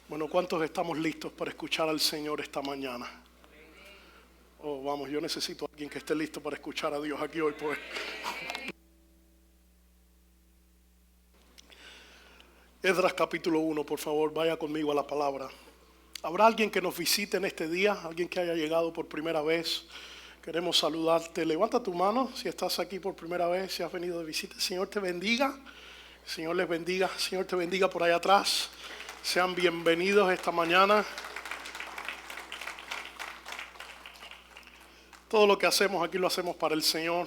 Bueno, ¿cuántos estamos listos para escuchar al Señor esta mañana? Oh, vamos, yo necesito a alguien que esté listo para escuchar a Dios aquí hoy, pues. Esdras capítulo 1, por favor, vaya conmigo a la palabra. ¿Habrá alguien que nos visite en este día? ¿Alguien que haya llegado por primera vez? Queremos saludarte. Levanta tu mano si estás aquí por primera vez, si has venido de visita. El Señor te bendiga. El Señor les bendiga. El Señor te bendiga por allá atrás. Sean bienvenidos esta mañana. Todo lo que hacemos aquí lo hacemos para el Señor,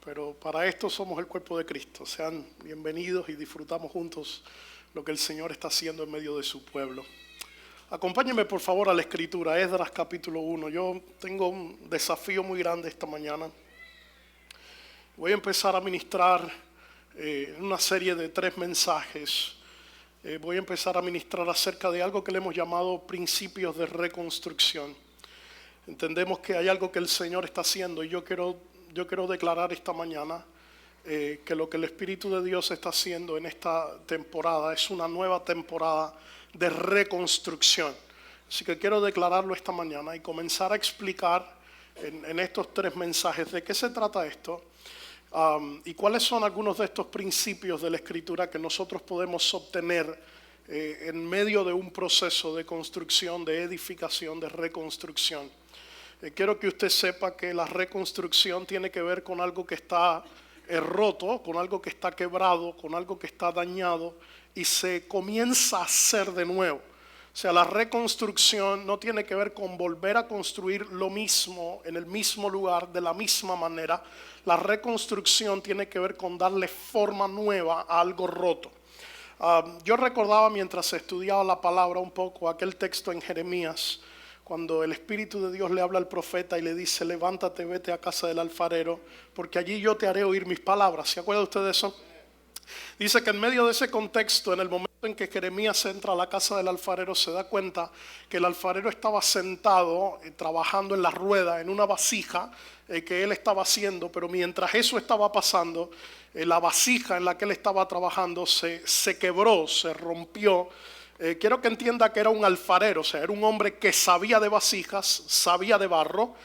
pero para esto somos el cuerpo de Cristo. Sean bienvenidos y disfrutamos juntos lo que el Señor está haciendo en medio de su pueblo. Acompáñenme por favor a la Escritura, Esdras capítulo 1. Yo tengo un desafío muy grande esta mañana. Voy a empezar a ministrar una serie de 3 mensajes. Voy a empezar a ministrar acerca de algo que le hemos llamado principios de reconstrucción. Entendemos que hay algo que el Señor está haciendo y yo quiero declarar esta mañana que lo que el Espíritu de Dios está haciendo en esta temporada es una nueva temporada de reconstrucción. Así que quiero declararlo esta mañana y comenzar a explicar en estos 3 mensajes de qué se trata esto. Y cuáles son algunos de estos principios de la Escritura que nosotros podemos obtener en medio de un proceso de construcción, de edificación, de reconstrucción. Quiero que usted sepa que la reconstrucción tiene que ver con algo que está roto, con algo que está quebrado, con algo que está dañado y se comienza a hacer de nuevo. O sea, la reconstrucción no tiene que ver con volver a construir lo mismo en el mismo lugar, de la misma manera. La reconstrucción tiene que ver con darle forma nueva a algo roto. Yo recordaba mientras estudiaba la palabra un poco aquel texto en Jeremías, cuando el Espíritu de Dios le habla al profeta y le dice: levántate, vete a casa del alfarero, porque allí yo te haré oír mis palabras. ¿Se acuerda usted de eso? Dice que en medio de ese contexto, en el momento en que Jeremías entra a la casa del alfarero, se da cuenta que el alfarero estaba sentado trabajando en la rueda, en una vasija que él estaba haciendo, pero mientras eso estaba pasando, la vasija en la que él estaba trabajando se quebró, se rompió. Quiero que entienda que era un alfarero, o sea, era un hombre que sabía de vasijas, sabía de barro,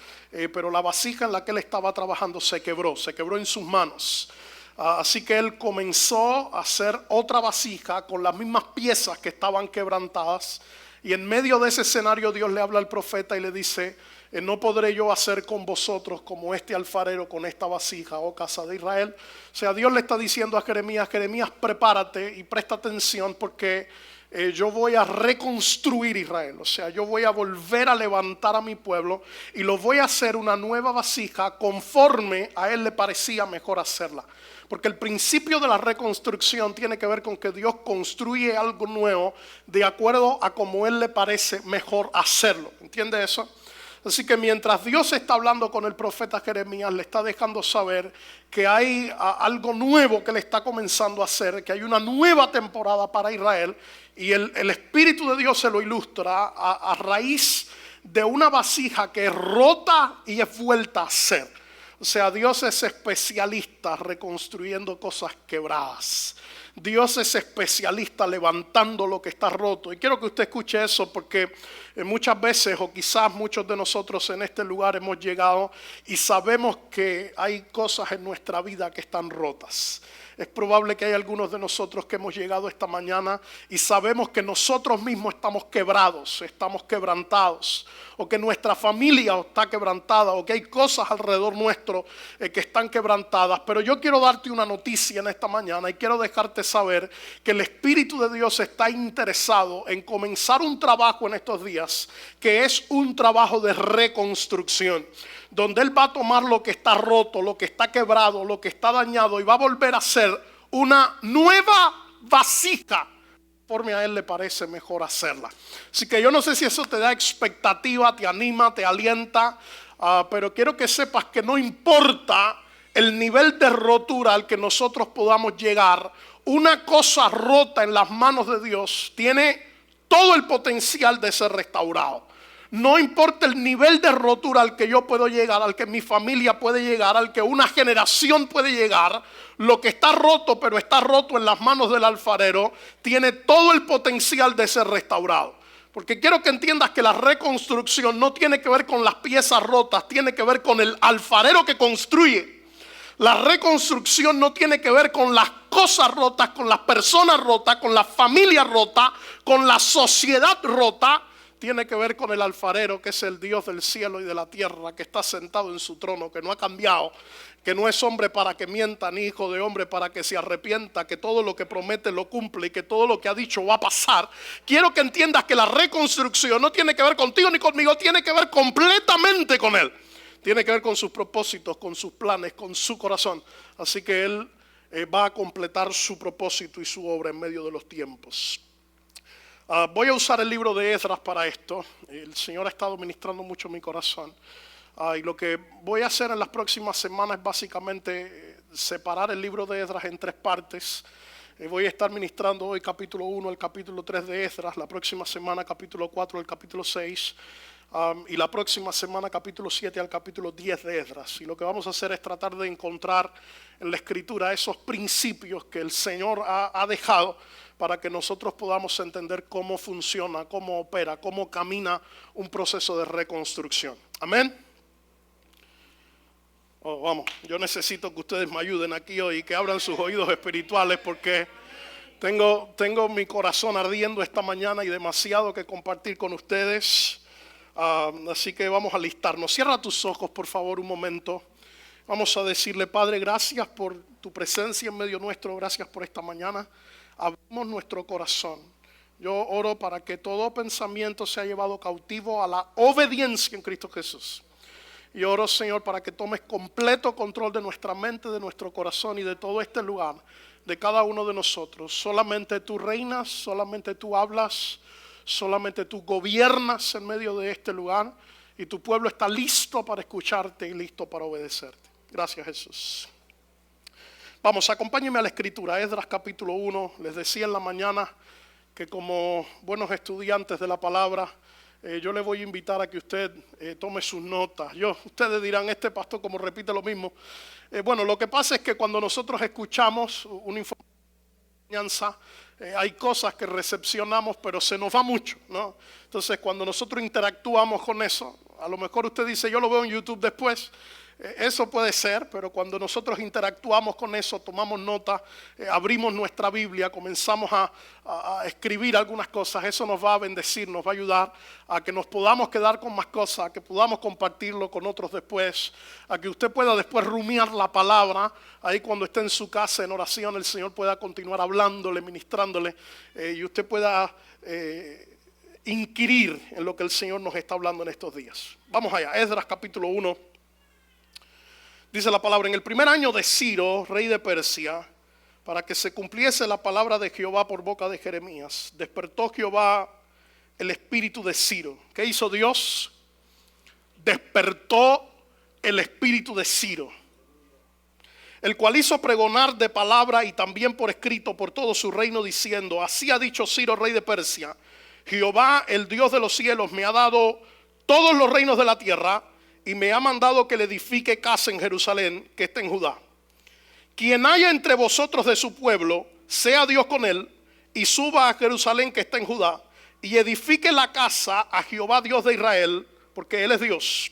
pero la vasija en la que él estaba trabajando se quebró en sus manos. Así que él comenzó a hacer otra vasija con las mismas piezas que estaban quebrantadas. Y en medio de ese escenario Dios le habla al profeta y le dice: no podré yo hacer con vosotros como este alfarero con esta vasija, oh casa de Israel. O sea, Dios le está diciendo a Jeremías: Jeremías, prepárate y presta atención, porque yo voy a reconstruir Israel. O sea, yo voy a volver a levantar a mi pueblo y lo voy a hacer una nueva vasija conforme a él le parecía mejor hacerla. Porque el principio de la reconstrucción tiene que ver con que Dios construye algo nuevo de acuerdo a como él le parece mejor hacerlo. ¿Entiende eso? Así que mientras Dios está hablando con el profeta Jeremías, le está dejando saber que hay algo nuevo que le está comenzando a hacer, que hay una nueva temporada para Israel, y el Espíritu de Dios se lo ilustra a raíz de una vasija que es rota y es vuelta a ser. O sea, Dios es especialista reconstruyendo cosas quebradas. Dios es especialista levantando lo que está roto. Y quiero que usted escuche eso, porque muchas veces, o quizás muchos de nosotros en este lugar hemos llegado y sabemos que hay cosas en nuestra vida que están rotas. Es probable que hay algunos de nosotros que hemos llegado esta mañana y sabemos que nosotros mismos estamos quebrados, estamos quebrantados, o que nuestra familia está quebrantada, o que hay cosas alrededor nuestro que están quebrantadas. Pero yo quiero darte una noticia en esta mañana y quiero dejarte saber que el Espíritu de Dios está interesado en comenzar un trabajo en estos días, que es un trabajo de reconstrucción, donde Él va a tomar lo que está roto, lo que está quebrado, lo que está dañado, y va a volver a hacer una nueva vasija, conforme a Él le parece mejor hacerla. Así que yo no sé si eso te da expectativa, te anima, te alienta, pero quiero que sepas que no importa el nivel de rotura al que nosotros podamos llegar, una cosa rota en las manos de Dios tiene todo el potencial de ser restaurado. No importa el nivel de rotura al que yo puedo llegar, al que mi familia puede llegar, al que una generación puede llegar, lo que está roto, pero está roto en las manos del alfarero, tiene todo el potencial de ser restaurado. Porque quiero que entiendas que la reconstrucción no tiene que ver con las piezas rotas, tiene que ver con el alfarero que construye. La reconstrucción no tiene que ver con las cosas rotas, con las personas rotas, con la familia rota, con la sociedad rota. Tiene que ver con el alfarero, que es el Dios del cielo y de la tierra, que está sentado en su trono, que no ha cambiado, que no es hombre para que mienta, ni hijo de hombre para que se arrepienta, que todo lo que promete lo cumple y que todo lo que ha dicho va a pasar. Quiero que entiendas que la reconstrucción no tiene que ver contigo ni conmigo, tiene que ver completamente con Él. Tiene que ver con sus propósitos, con sus planes, con su corazón. Así que Él va a completar su propósito y su obra en medio de los tiempos. Voy a usar el libro de Esdras para esto. El Señor ha estado ministrando mucho mi corazón. Y lo que voy a hacer en las próximas semanas es básicamente separar el libro de Esdras en 3 partes. Voy a estar ministrando hoy capítulo 1, el capítulo 3 de Esdras, la próxima semana capítulo 4, el capítulo 6, y la próxima semana capítulo 7 al capítulo 10 de Esdras. Y lo que vamos a hacer es tratar de encontrar en la Escritura esos principios que el Señor ha dejado para que nosotros podamos entender cómo funciona, cómo opera, cómo camina un proceso de reconstrucción. Amén. Vamos, yo necesito que ustedes me ayuden aquí hoy y que abran sus oídos espirituales porque tengo mi corazón ardiendo esta mañana y demasiado que compartir con ustedes. Así que vamos a alistarnos. Cierra tus ojos, por favor, un momento. Vamos a decirle, Padre, gracias por tu presencia en medio nuestro, gracias por esta mañana. Abrimos nuestro corazón. Yo oro para que todo pensamiento sea llevado cautivo a la obediencia en Cristo Jesús. Y oro, Señor, para que tomes completo control de nuestra mente, de nuestro corazón y de todo este lugar, de cada uno de nosotros. Solamente tú reinas, solamente tú hablas, solamente tú gobiernas en medio de este lugar y tu pueblo está listo para escucharte y listo para obedecerte. Gracias, Jesús. Vamos, acompáñenme a la Escritura, Esdras capítulo 1. Les decía en la mañana que como buenos estudiantes de la palabra, yo le voy a invitar a que usted tome sus notas. Ustedes dirán, este pastor como repite lo mismo. Bueno, lo que pasa es que cuando nosotros escuchamos una enseñanza, hay cosas que recepcionamos, pero se nos va mucho, ¿no? Entonces, cuando nosotros interactuamos con eso, a lo mejor usted dice, yo lo veo en YouTube después. Eso puede ser, pero cuando nosotros interactuamos con eso, tomamos nota, abrimos nuestra Biblia, comenzamos a escribir algunas cosas, eso nos va a bendecir, nos va a ayudar a que nos podamos quedar con más cosas, a que podamos compartirlo con otros después, a que usted pueda después rumiar la palabra, ahí cuando esté en su casa en oración, el Señor pueda continuar hablándole, ministrándole, y usted pueda inquirir en lo que el Señor nos está hablando en estos días. Vamos allá, Esdras capítulo 1. Dice la palabra, en el primer año de Ciro, rey de Persia, para que se cumpliese la palabra de Jehová por boca de Jeremías, despertó Jehová el espíritu de Ciro. ¿Qué hizo Dios? Despertó el espíritu de Ciro, el cual hizo pregonar de palabra y también por escrito por todo su reino, diciendo, así ha dicho Ciro, rey de Persia, Jehová, el Dios de los cielos, me ha dado todos los reinos de la tierra, y me ha mandado que le edifique casa en Jerusalén, que está en Judá. Quien haya entre vosotros de su pueblo, sea Dios con él, y suba a Jerusalén, que está en Judá, y edifique la casa a Jehová Dios de Israel, porque él es Dios,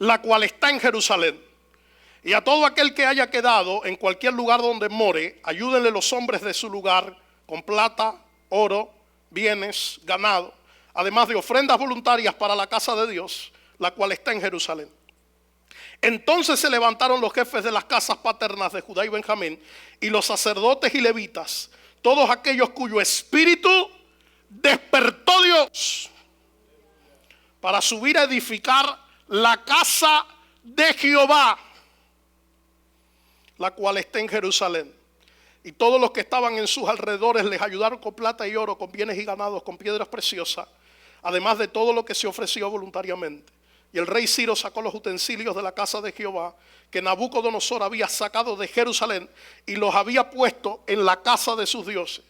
la cual está en Jerusalén. Y a todo aquel que haya quedado en cualquier lugar donde more, ayúdenle los hombres de su lugar con plata, oro, bienes, ganado, además de ofrendas voluntarias para la casa de Dios, la cual está en Jerusalén. Entonces se levantaron los jefes de las casas paternas de Judá y Benjamín, y los sacerdotes y levitas, todos aquellos cuyo espíritu despertó Dios, para subir a edificar la casa de Jehová, la cual está en Jerusalén. Y todos los que estaban en sus alrededores les ayudaron con plata y oro, con bienes y ganados, con piedras preciosas, además de todo lo que se ofreció voluntariamente. Y el rey Ciro sacó los utensilios de la casa de Jehová que Nabucodonosor había sacado de Jerusalén y los había puesto en la casa de sus dioses.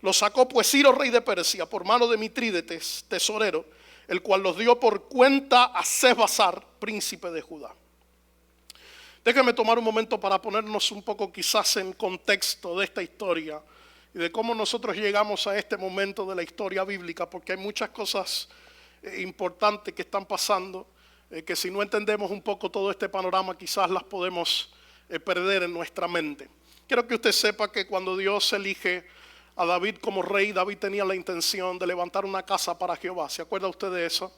Los sacó pues Ciro, rey de Persia, por mano de Mitrídates, tesorero, el cual los dio por cuenta a Sesbazar, príncipe de Judá. Déjenme tomar un momento para ponernos un poco quizás en contexto de esta historia y de cómo nosotros llegamos a este momento de la historia bíblica, porque hay muchas cosas importantes que están pasando, que si no entendemos un poco todo este panorama quizás las podemos perder en nuestra mente. Quiero que usted sepa que cuando Dios elige a David como rey, David tenía la intención de levantar una casa para Jehová. ¿Se acuerda usted de eso?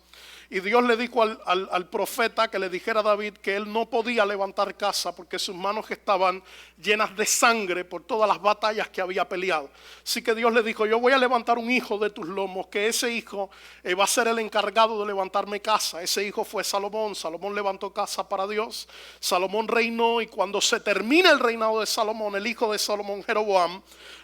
Y Dios le dijo al profeta que le dijera a David que él no podía levantar casa porque sus manos estaban llenas de sangre por todas las batallas que había peleado. Así que Dios le dijo: yo voy a levantar un hijo de tus lomos, que ese hijo va a ser el encargado de levantarme casa. Ese hijo fue Salomón. Salomón levantó casa para Dios. Salomón reinó, y cuando se termina el reinado de Salomón, el hijo de Salomón, Jeroboam,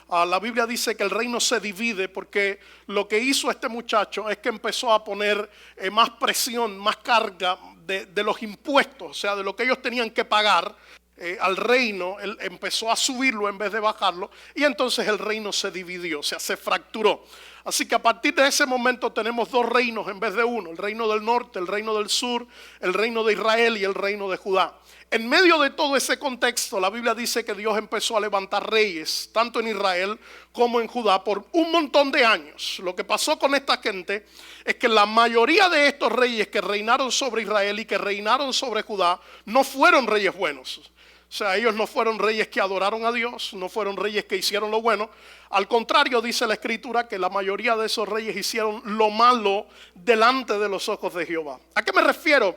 la Biblia dice que el reino se divide porque lo que hizo este muchacho es que empezó a poner más presión, más carga de los impuestos, o sea, de lo que ellos tenían que pagar al reino. Él empezó a subirlo en vez de bajarlo, y entonces el reino se dividió, o sea, se fracturó. Así que a partir de ese momento tenemos dos reinos en vez de uno: el reino del norte, el reino del sur, el reino de Israel y el reino de Judá. En medio de todo ese contexto, la Biblia dice que Dios empezó a levantar reyes, tanto en Israel como en Judá, por un montón de años. Lo que pasó con esta gente es que la mayoría de estos reyes que reinaron sobre Israel y que reinaron sobre Judá no fueron reyes buenos. O sea, ellos no fueron reyes que adoraron a Dios, no fueron reyes que hicieron lo bueno. Al contrario, dice la Escritura que la mayoría de esos reyes hicieron lo malo delante de los ojos de Jehová. ¿A qué me refiero?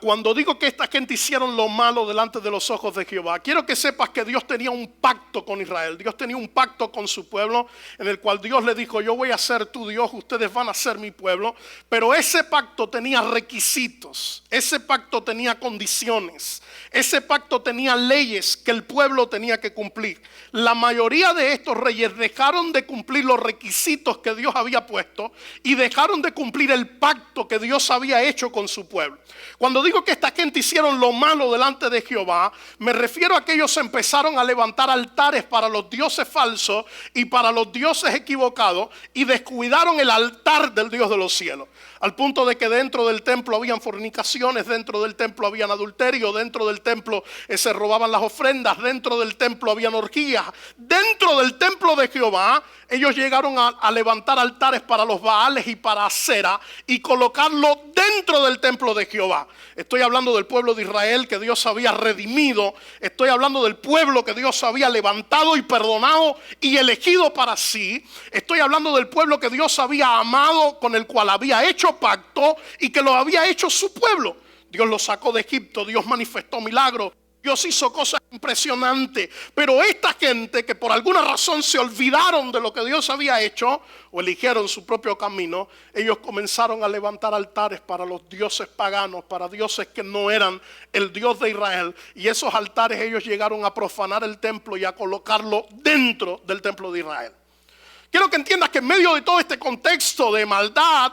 Cuando digo que esta gente hicieron lo malo delante de los ojos de Jehová, quiero que sepas que Dios tenía un pacto con Israel. Dios tenía un pacto con su pueblo, en el cual Dios le dijo: yo voy a ser tu Dios, ustedes van a ser mi pueblo. Pero ese pacto tenía requisitos, ese pacto tenía condiciones, ese pacto tenía leyes que el pueblo tenía que cumplir. La mayoría de estos reyes dejaron de cumplir los requisitos que Dios había puesto y dejaron de cumplir el pacto que Dios había hecho con su pueblo. Cuando digo que esta gente hicieron lo malo delante de Jehová, me refiero a que ellos empezaron a levantar altares para los dioses falsos y para los dioses equivocados, y descuidaron el altar del Dios de los cielos, al punto de que dentro del templo habían fornicaciones, dentro del templo habían adulterio, dentro del templo se robaban las ofrendas, dentro del templo habían orgías. Dentro del templo de Jehová ellos llegaron a levantar altares para los Baales y para Acera y colocarlo dentro del templo de Jehová. Estoy hablando del pueblo de Israel que Dios había redimido. Estoy hablando del pueblo que Dios había levantado y perdonado y elegido para sí. Estoy hablando del pueblo que Dios había amado, con el cual había hecho pacto y que lo había hecho su pueblo. Dios lo sacó de Egipto, Dios manifestó milagros, Dios hizo cosas impresionantes. Pero esta gente que por alguna razón se olvidaron de lo que Dios había hecho o eligieron su propio camino, ellos comenzaron a levantar altares para los dioses paganos, para dioses que no eran el Dios de Israel. Y esos altares ellos llegaron a profanar el templo y a colocarlo dentro del templo de Israel. Quiero que entiendas que en medio de todo este contexto de maldad,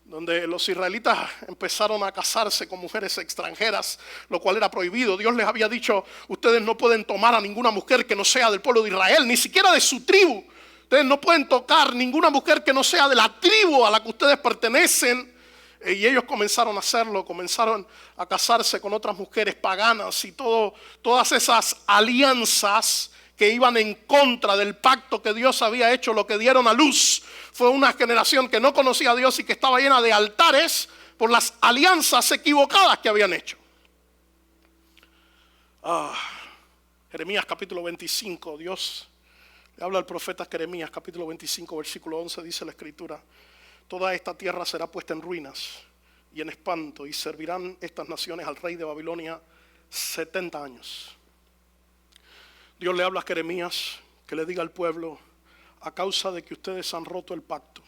donde los israelitas empezaron a casarse con mujeres extranjeras, lo cual era prohibido. Dios les había dicho: ustedes no pueden tomar a ninguna mujer que no sea del pueblo de Israel, ni siquiera de su tribu. Ustedes no pueden tocar ninguna mujer que no sea de la tribu a la que ustedes pertenecen. Y ellos comenzaron a hacerlo, comenzaron a casarse con otras mujeres paganas, y todas esas alianzas que iban en contra del pacto que Dios había hecho, lo que dieron a luz fue una generación que no conocía a Dios y que estaba llena de altares por las alianzas equivocadas que habían hecho. Jeremías capítulo 25, Dios le habla al profeta Jeremías capítulo 25 versículo 11, dice la Escritura: toda esta tierra será puesta en ruinas y en espanto, y servirán estas naciones al rey de Babilonia 70 años. Dios le habla a Jeremías que le diga al pueblo: a causa de que ustedes han roto el pacto,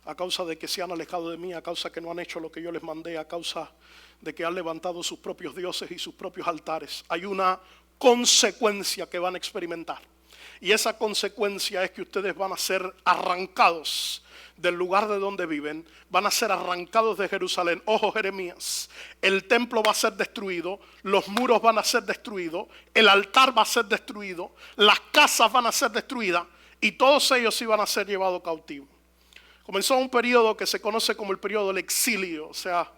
a causa de que se han alejado de mí, a causa que no han hecho lo que yo les mandé, a causa de que han levantado sus propios dioses y sus propios altares, hay una consecuencia que van a experimentar. Y esa consecuencia es que ustedes van a ser arrancados del lugar de donde viven, van a ser arrancados de Jerusalén. Ojo, Jeremías, el templo va a ser destruido, los muros van a ser destruidos, el altar va a ser destruido, las casas van a ser destruidas, y todos ellos iban a ser llevados cautivos. comenzó un periodo que se conoce como el periodo del exilio, o sea,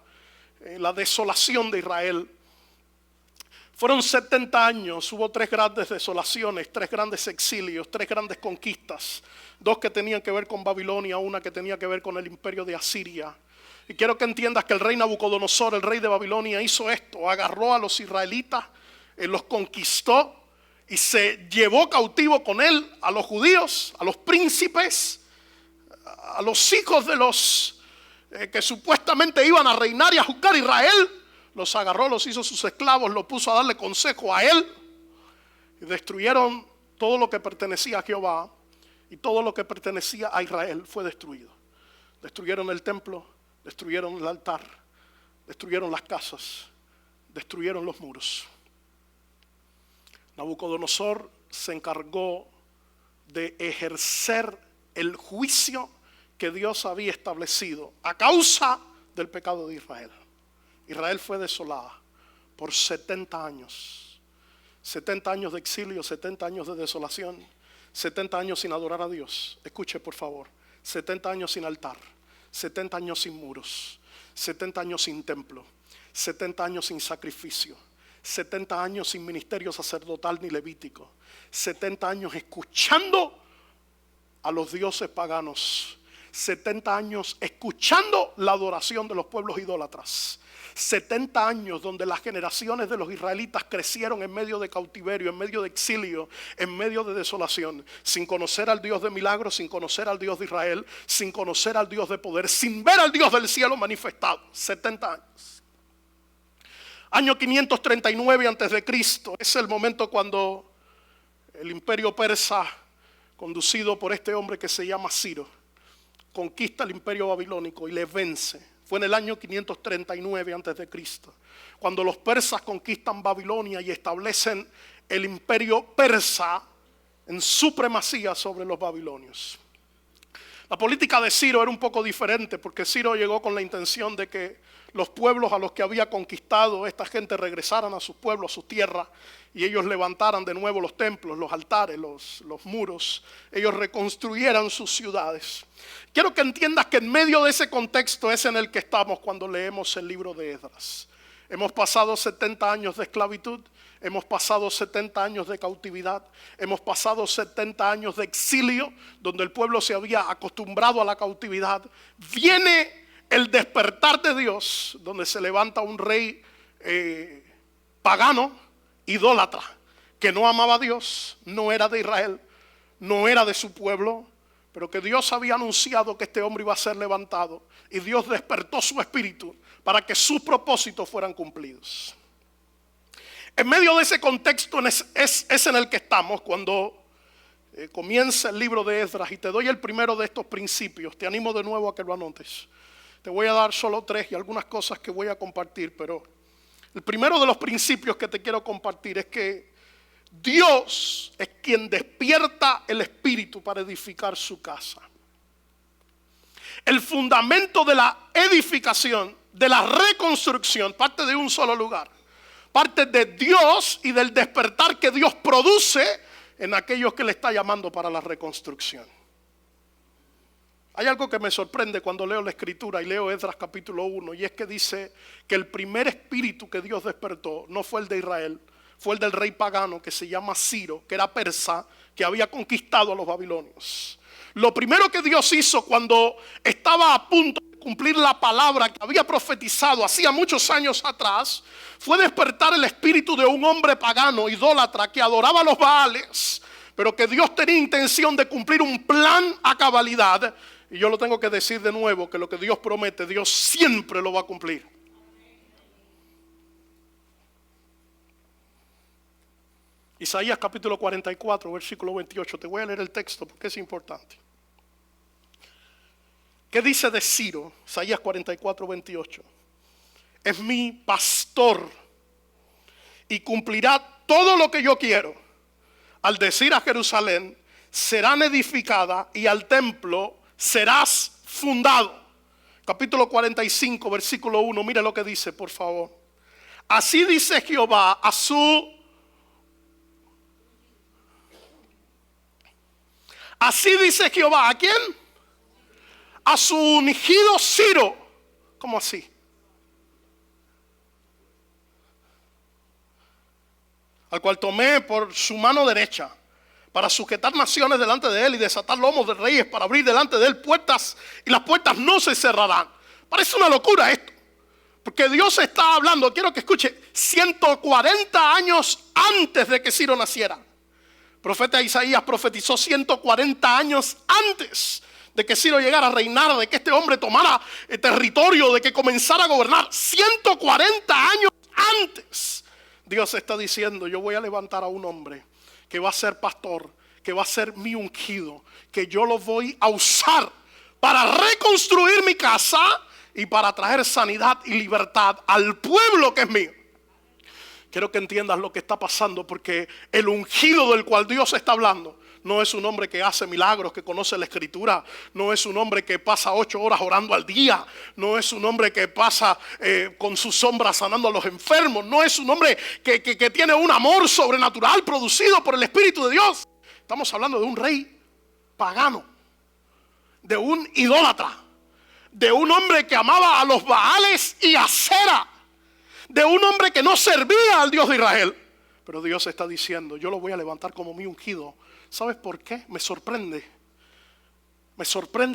la desolación de Israel. Fueron 70 años, hubo 3 grandes desolaciones, 3 grandes exilios, 3 grandes conquistas. 2 que tenían que ver con Babilonia, una que tenía que ver con el imperio de Asiria. Y quiero que entiendas que el rey Nabucodonosor, el rey de Babilonia, hizo esto. Agarró a los israelitas, los conquistó y se llevó cautivo con él a los judíos, a los príncipes, a los hijos de los que supuestamente iban a reinar y a juzgar a Israel. Los agarró, los hizo sus esclavos, los puso a darle consejo a él. Y destruyeron todo lo que pertenecía a Jehová. Y todo lo que pertenecía a Israel fue destruido. Destruyeron el templo, destruyeron el altar, destruyeron las casas, destruyeron los muros. Nabucodonosor se encargó de ejercer el juicio que Dios había establecido a causa del pecado de Israel. Israel fue desolada por 70 años. 70 años de exilio, 70 años de desolación, 70 años sin adorar a Dios. Escuche por favor, 70 años sin altar, 70 años sin muros, 70 años sin templo, 70 años sin sacrificio, 70 años sin ministerio sacerdotal ni levítico, 70 años escuchando a los dioses paganos, 70 años escuchando la adoración de los pueblos idólatras, 70 años donde las generaciones de los israelitas crecieron en medio de cautiverio, en medio de exilio, en medio de desolación, sin conocer al Dios de milagros, sin conocer al Dios de Israel, sin conocer al Dios de poder, sin ver al Dios del cielo manifestado. 70 años. Año 539 antes de Cristo, es el momento cuando el imperio persa, conducido por este hombre que se llama Ciro, conquista el imperio babilónico y le vence. Fue en el año 539 antes de Cristo, cuando los persas conquistan Babilonia y establecen el imperio persa en supremacía sobre los babilonios. La política de Ciro era un poco diferente, porque Ciro llegó con la intención de que los pueblos a los que había conquistado esta gente regresaran a sus pueblos, a su tierra, y ellos levantaran de nuevo los templos, los altares, los muros, ellos reconstruyeran sus ciudades. Quiero que entiendas que en medio de ese contexto es en el que estamos cuando leemos el libro de Esdras. Hemos pasado 70 años de esclavitud, hemos pasado 70 años de cautividad, hemos pasado 70 años de exilio, donde el pueblo se había acostumbrado a la cautividad. Viene el despertar de Dios, donde se levanta un rey pagano, idólatra, que no amaba a Dios, no era de Israel, no era de su pueblo, pero que Dios había anunciado que este hombre iba a ser levantado, y Dios despertó su espíritu para que sus propósitos fueran cumplidos. En medio de ese contexto es en el que estamos cuando comienza el libro de Esdras, y te doy el primero de estos principios. Te animo de nuevo a que lo anotes. Te voy a dar solo 3 y algunas cosas que voy a compartir, pero el primero de los principios que te quiero compartir es que Dios es quien despierta el espíritu para edificar su casa. El fundamento de la edificación, de la reconstrucción, parte de un solo lugar. Parte de Dios y del despertar que Dios produce en aquellos que le está llamando para la reconstrucción. Hay algo que me sorprende cuando leo la escritura y leo Esdras capítulo 1, y es que dice que el primer espíritu que Dios despertó no fue el de Israel, fue el del rey pagano que se llama Ciro, que era persa, que había conquistado a los babilonios. Lo primero que Dios hizo cuando estaba a punto de cumplir la palabra que había profetizado hacía muchos años atrás, fue despertar el espíritu de un hombre pagano, idólatra, que adoraba a los Baales, pero que Dios tenía intención de cumplir un plan a cabalidad. Y yo lo tengo que decir de nuevo, que lo que Dios promete, Dios siempre lo va a cumplir. Isaías capítulo 44, versículo 28. Te voy a leer el texto porque es importante. ¿Qué dice de Ciro? Isaías 44, 28. Es mi pastor y cumplirá todo lo que yo quiero. Al decir a Jerusalén, serán edificada, y al templo serás fundado. Capítulo 45, versículo 1. Mira lo que dice, por favor. Así dice Jehová a su... Así dice Jehová, ¿a quién? a su ungido Ciro. ¿Cómo así? Al cual tomé por su mano derecha para sujetar naciones delante de él y desatar lomos de reyes, para abrir delante de él puertas, y las puertas no se cerrarán. Parece una locura esto, porque Dios está hablando, quiero que escuche, 140 años antes de que Ciro naciera. El profeta Isaías profetizó 140 años antes de que Ciro llegara a reinar, de que este hombre tomara el territorio, de que comenzara a gobernar. 140 años antes. Dios está diciendo, yo voy a levantar a un hombre que va a ser pastor, que va a ser mi ungido, que yo lo voy a usar para reconstruir mi casa y para traer sanidad y libertad al pueblo que es mío. Quiero que entiendas lo que está pasando, porque el ungido del cual Dios está hablando no es un hombre que hace milagros, que conoce la escritura. No es un hombre que pasa 8 horas orando al día. No es un hombre que pasa con sus sombras sanando a los enfermos. No es un hombre que tiene un amor sobrenatural producido por el Espíritu de Dios. Estamos hablando de un rey pagano, de un idólatra, de un hombre que amaba a los Baales y a Acera, de un hombre que no servía al Dios de Israel. Pero Dios está diciendo, yo lo voy a levantar como mi ungido. ¿Sabes por qué? Me sorprende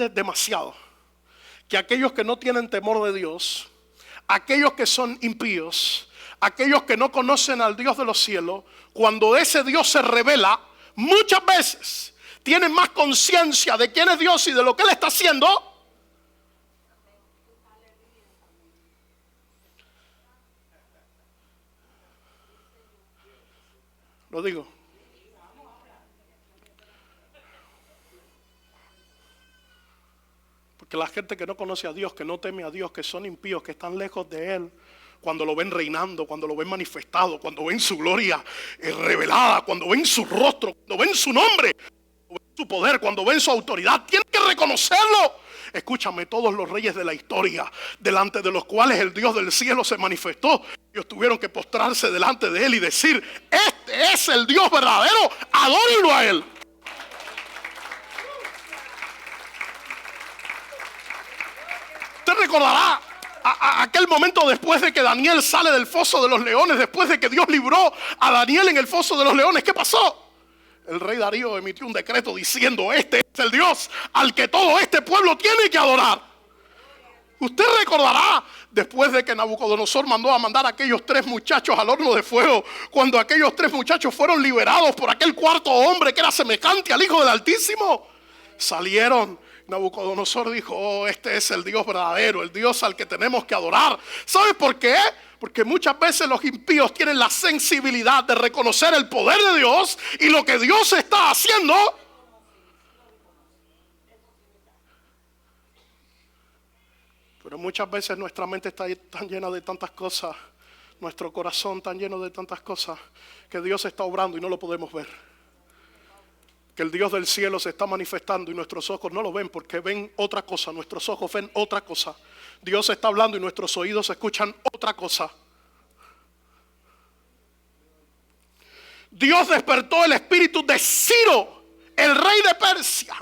demasiado que aquellos que no tienen temor de Dios, aquellos que son impíos, aquellos que no conocen al Dios de los cielos, cuando ese Dios se revela, muchas veces tienen más conciencia de quién es Dios y de lo que Él está haciendo. Lo digo. Porque la gente que no conoce a Dios, que no teme a Dios, que son impíos, que están lejos de Él, cuando lo ven reinando, cuando lo ven manifestado, cuando ven su gloria revelada, cuando ven su rostro, cuando ven su nombre, cuando ven su poder, cuando ven su autoridad, tienen que reconocerlo. Escúchame, todos los reyes de la historia, delante de los cuales el Dios del cielo se manifestó, ellos tuvieron que postrarse delante de Él y decir, este es el Dios verdadero, adórenlo a Él. Usted recordará aquel momento después de que Daniel sale del foso de los leones, después de que Dios libró a Daniel en el foso de los leones. ¿Qué pasó? El rey Darío emitió un decreto diciendo, este es el Dios al que todo este pueblo tiene que adorar. Usted recordará después de que Nabucodonosor mandó a mandar a aquellos 3 muchachos al horno de fuego, cuando aquellos 3 muchachos fueron liberados por aquel cuarto hombre que era semejante al Hijo del Altísimo. Salieron. Nabucodonosor dijo, oh, este es el Dios verdadero, el Dios al que tenemos que adorar. ¿Sabe por qué? Porque muchas veces los impíos tienen la sensibilidad de reconocer el poder de Dios y lo que Dios está haciendo. Pero muchas veces nuestra mente está tan llena de tantas cosas, nuestro corazón tan lleno de tantas cosas, que Dios está obrando y no lo podemos ver. Que el Dios del cielo se está manifestando y nuestros ojos no lo ven porque ven otra cosa, nuestros ojos ven otra cosa. Dios está hablando y nuestros oídos escuchan otra cosa. Dios despertó el espíritu de Ciro, el rey de Persia,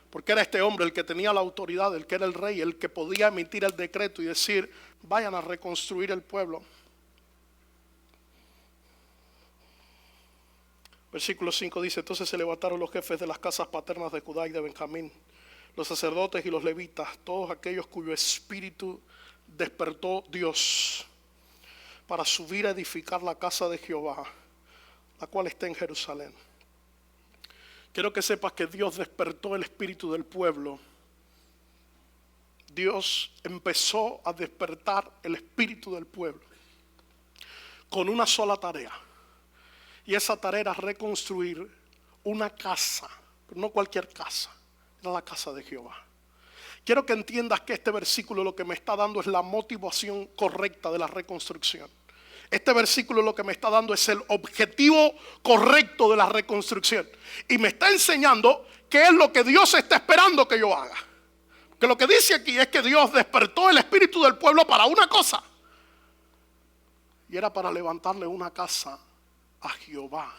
porque era este hombre el que tenía la autoridad, el que era el rey, el que podía emitir el decreto y decir, vayan a reconstruir el pueblo. Versículo 5 dice, entonces se levantaron los jefes de las casas paternas de Judá y de Benjamín, los sacerdotes y los levitas, todos aquellos cuyo espíritu despertó Dios, para subir a edificar la casa de Jehová, la cual está en Jerusalén. Quiero que sepas que Dios despertó el espíritu del pueblo. Dios empezó a despertar el espíritu del pueblo con una sola tarea. Y esa tarea era reconstruir una casa, pero no cualquier casa, era la casa de Jehová. Quiero que entiendas que este versículo lo que me está dando es la motivación correcta de la reconstrucción. Este versículo lo que me está dando es el objetivo correcto de la reconstrucción. Y me está enseñando qué es lo que Dios está esperando que yo haga. Que lo que dice aquí es que Dios despertó el espíritu del pueblo para una cosa. Y era para levantarle una casa a Jehová,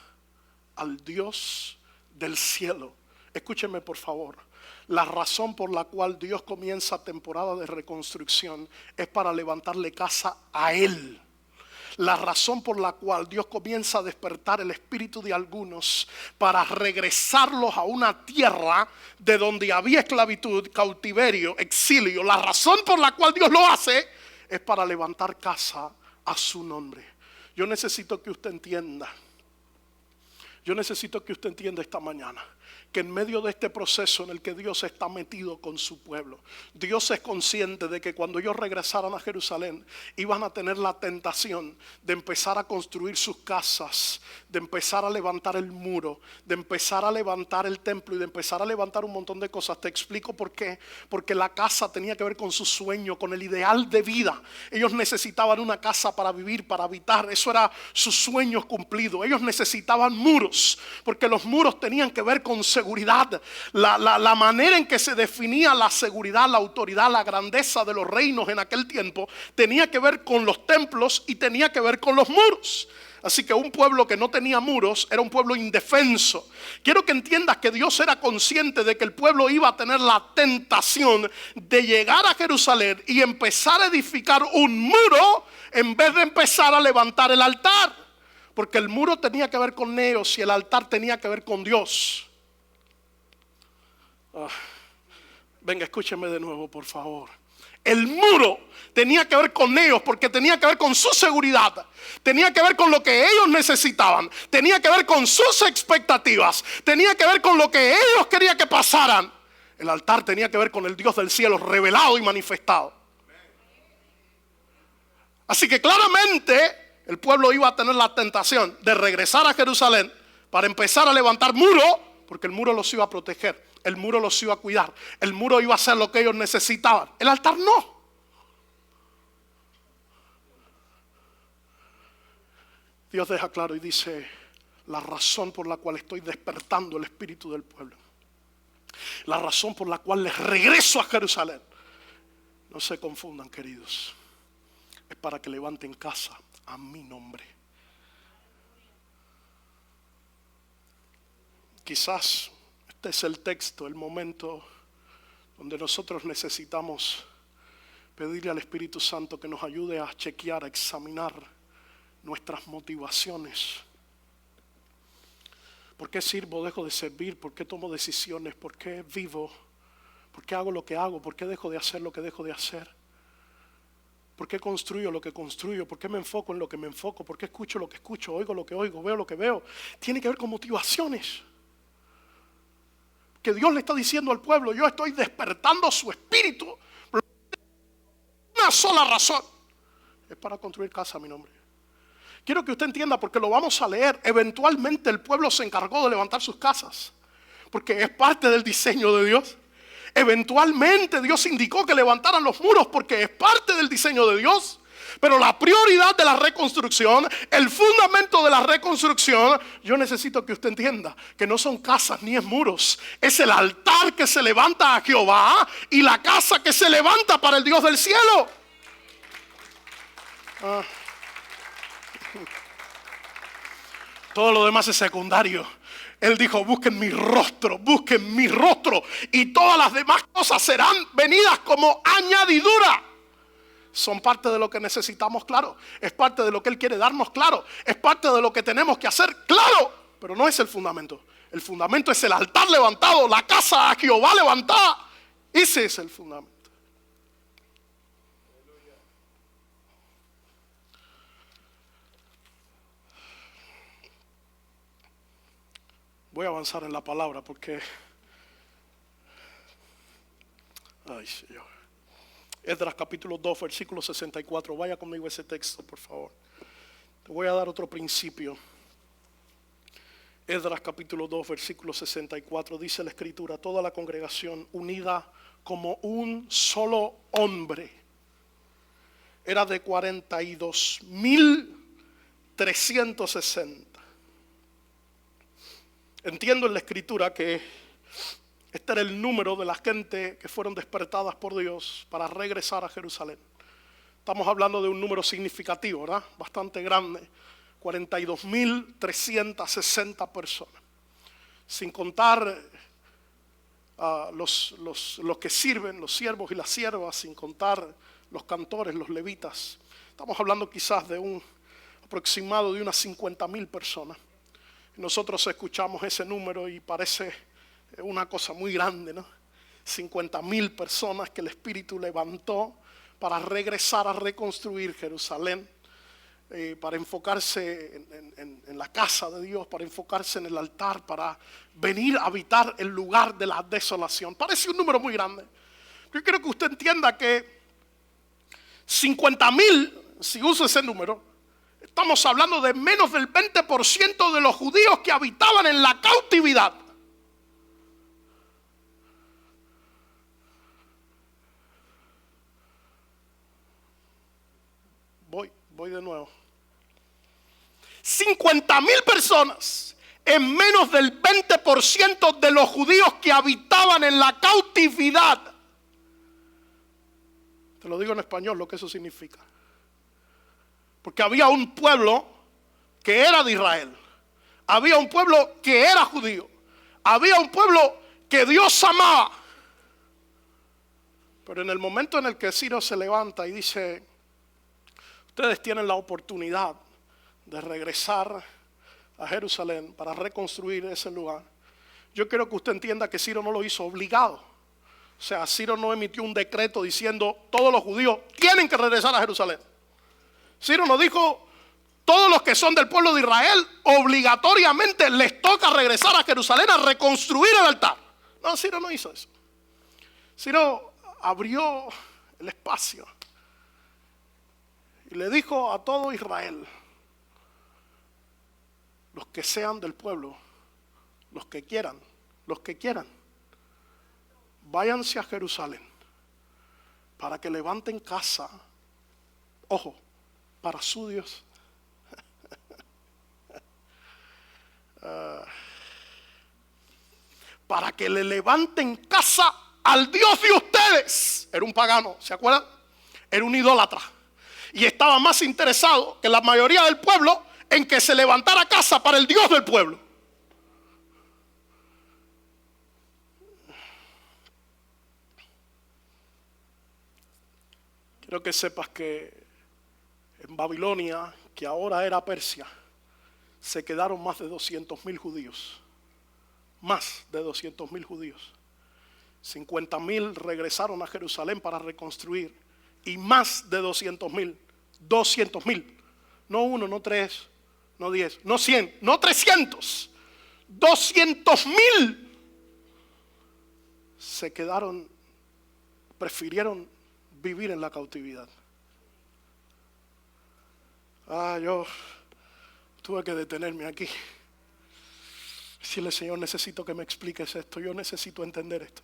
al Dios del cielo. Escúcheme por favor. La razón por la cual Dios comienza temporada de reconstrucción es para levantarle casa a Él. La razón por la cual Dios comienza a despertar el espíritu de algunos para regresarlos a una tierra de donde había esclavitud, cautiverio, exilio. La razón por la cual Dios lo hace es para levantar casa a su nombre. Yo necesito que usted entienda. Yo necesito que usted entienda esta mañana que en medio de este proceso en el que Dios está metido con su pueblo, Dios es consciente de que cuando ellos regresaran a Jerusalén iban a tener la tentación de empezar a construir sus casas, de empezar a levantar el muro, de empezar a levantar el templo y de empezar a levantar un montón de cosas. Te explico por qué. Porque la casa tenía que ver con su sueño, con el ideal de vida. Ellos necesitaban una casa para vivir, para habitar. Eso era sus sueños cumplidos. Ellos necesitaban muros, porque los muros tenían que ver con seguridad. La manera en que se definía la seguridad, la autoridad, la grandeza de los reinos en aquel tiempo tenía que ver con los templos y tenía que ver con los muros. Así que un pueblo que no tenía muros era un pueblo indefenso. Quiero que entiendas que Dios era consciente de que el pueblo iba a tener la tentación de llegar a Jerusalén y empezar a edificar un muro en vez de empezar a levantar el altar. Porque el muro tenía que ver con ellos y el altar tenía que ver con Dios. Venga, escúcheme de nuevo, por favor. El muro tenía que ver con ellos porque tenía que ver con su seguridad, tenía que ver con lo que ellos necesitaban, tenía que ver con sus expectativas, tenía que ver con lo que ellos querían que pasaran. El altar tenía que ver con el Dios del cielo revelado y manifestado. Así que claramente el pueblo iba a tener la tentación de regresar a Jerusalén para empezar a levantar muro, porque el muro los iba a proteger, el muro los iba a cuidar, el muro iba a hacer lo que ellos necesitaban. El altar no. Dios deja claro y dice: la razón por la cual estoy despertando el espíritu del pueblo, la razón por la cual les regreso a Jerusalén, no se confundan, queridos, es para que levanten casa a mi nombre. Quizás este es el texto, el momento donde nosotros necesitamos pedirle al Espíritu Santo que nos ayude a chequear, a examinar nuestras motivaciones. ¿Por qué sirvo, dejo de servir? ¿Por qué tomo decisiones? ¿Por qué vivo? ¿Por qué hago lo que hago? ¿Por qué dejo de hacer lo que dejo de hacer? ¿Por qué construyo lo que construyo? ¿Por qué me enfoco en lo que me enfoco? ¿Por qué escucho lo que escucho? ¿Oigo lo que oigo? ¿Veo lo que veo? Tiene que ver con motivaciones. Que Dios le está diciendo al pueblo: yo estoy despertando su espíritu. Una sola razón: es para construir casa a mi nombre. Quiero que usted entienda, porque lo vamos a leer. Eventualmente el pueblo se encargó de levantar sus casas, porque es parte del diseño de Dios. Eventualmente Dios indicó que levantaran los muros, porque es parte del diseño de Dios. Pero la prioridad de la reconstrucción, el fundamento de la reconstrucción, yo necesito que usted entienda que no son casas ni es muros. Es el altar que se levanta a Jehová y la casa que se levanta para el Dios del cielo. Todo lo demás es secundario. Él dijo: busquen mi rostro, y todas las demás cosas serán venidas como añadidura. Son parte de lo que necesitamos, claro. Es parte de lo que Él quiere darnos, claro. Es parte de lo que tenemos que hacer, claro. Pero no es el fundamento. El fundamento es el altar levantado, la casa a Jehová levantada. Ese es el fundamento. Voy a avanzar en la palabra porque... ay, Señor. Esdras capítulo 2, versículo 64. Vaya conmigo ese texto, por favor. Te voy a dar otro principio. Esdras capítulo 2, versículo 64. Dice la Escritura: toda la congregación, unida como un solo hombre, era de 42,360. Entiendo en la Escritura que este era el número de la gente que fueron despertadas por Dios para regresar a Jerusalén. Estamos hablando de un número significativo, ¿verdad? Bastante grande. 42,360 personas. Sin contar los que sirven, los siervos y las siervas, sin contar los cantores, los levitas. Estamos hablando quizás de un aproximado de unas 50,000 personas. Nosotros escuchamos ese número y parece una cosa muy grande, ¿no? 50,000 personas que el Espíritu levantó para regresar a reconstruir Jerusalén, para enfocarse en la casa de Dios, para enfocarse en el altar, para venir a habitar el lugar de la desolación. Parece un número muy grande. Yo quiero que usted entienda que 50,000, si uso ese número, estamos hablando de menos del 20% de los judíos que habitaban en la cautividad. Voy de nuevo. 50,000 personas en menos del 20% de los judíos que habitaban en la cautividad. Te lo digo en español lo que eso significa. Porque había un pueblo que era de Israel. Había un pueblo que era judío. Había un pueblo que Dios amaba. Pero en el momento en el que Ciro se levanta y dice: ustedes tienen la oportunidad de regresar a Jerusalén para reconstruir ese lugar. Yo quiero que usted entienda que Ciro no lo hizo obligado. O sea, Ciro no emitió un decreto diciendo todos los judíos tienen que regresar a Jerusalén. Ciro no dijo todos los que son del pueblo de Israel obligatoriamente les toca regresar a Jerusalén a reconstruir el altar. No, Ciro no hizo eso. Ciro abrió el espacio y le dijo a todo Israel: los que sean del pueblo, los que quieran, váyanse a Jerusalén para que levanten casa, ojo, para su Dios. Para que le levanten casa al Dios de ustedes. Era un pagano, ¿se acuerdan? Era un idólatra. Y estaba más interesado que la mayoría del pueblo en que se levantara casa para el Dios del pueblo. Quiero que sepas que en Babilonia, que ahora era Persia, se quedaron más de 200,000 judíos. Más de 200,000 judíos. 50,000 regresaron a Jerusalén para reconstruir. Y más de 200,000. 200,000. No uno, no tres, no 10, no 100, no 300. 200,000 se quedaron, prefirieron vivir en la cautividad. Yo tuve que detenerme aquí. Decirle: Señor, necesito que me expliques esto. Yo necesito entender esto.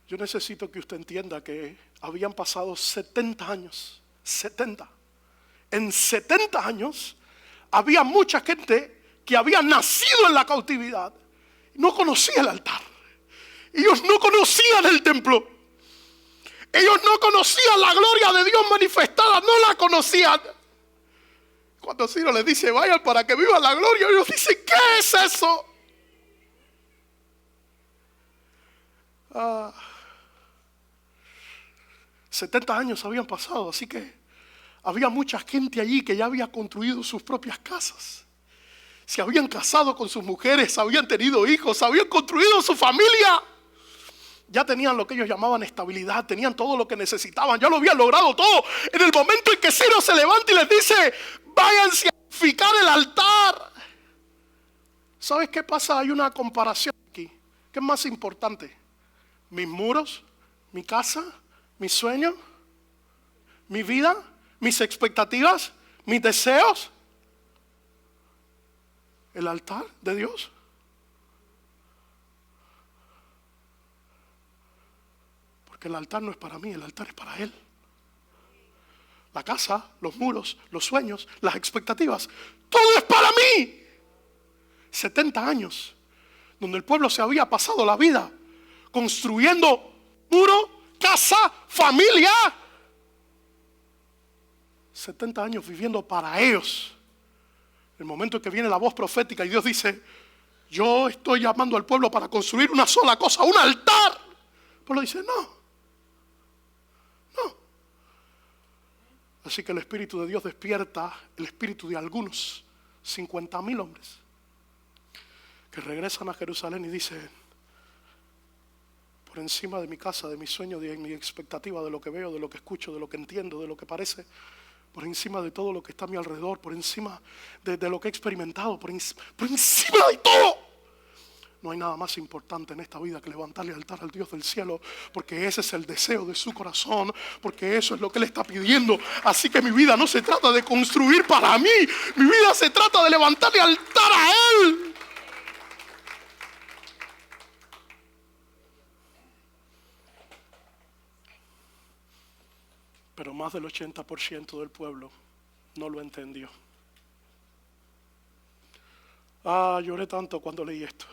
Yo necesito que usted entienda que habían pasado 70 años. 70. En 70 años había mucha gente que había nacido en la cautividad. No conocía el altar. Ellos no conocían el templo. Ellos no conocían la gloria de Dios manifestada. No la conocían. Cuando Ciro les dice: vayan para que vivan la gloria, ellos dicen: ¿qué es eso? 70 años habían pasado, así que había mucha gente allí que ya había construido sus propias casas. Se habían casado con sus mujeres, habían tenido hijos, habían construido su familia. Ya tenían lo que ellos llamaban estabilidad, tenían todo lo que necesitaban, ya lo habían logrado todo. En el momento en que Ciro se levanta y les dice: váyanse a edificar el altar. ¿Sabes qué pasa? Hay una comparación aquí. ¿Qué es más importante? ¿Mis muros? ¿Mi casa? ¿Mis sueños? ¿Mi vida? ¿Mis expectativas? ¿Mis deseos? ¿El altar de Dios? Porque el altar no es para mí, el altar es para Él. La casa, los muros, los sueños, las expectativas, todo es para mí. 70 años donde el pueblo se había pasado la vida construyendo muro, casa, familia. 70 años viviendo para ellos. El momento en que viene la voz profética y Dios dice: yo estoy llamando al pueblo para construir una sola cosa, un altar. El pueblo dice, no. Así que el Espíritu de Dios despierta el espíritu de algunos 50,000 hombres que regresan a Jerusalén y dicen, por encima de mi casa, de mi sueño, de mi expectativa, de lo que veo, de lo que escucho, de lo que entiendo, de lo que parece, por encima de todo lo que está a mi alrededor, por encima de lo que he experimentado, por encima de todo. No hay nada más importante en esta vida que levantarle altar al Dios del cielo, porque ese es el deseo de su corazón, porque eso es lo que Él está pidiendo. Así que mi vida no se trata de construir para mí, mi vida se trata de levantarle altar a Él. Pero más del 80% del pueblo no lo entendió. Lloré tanto cuando leí esto.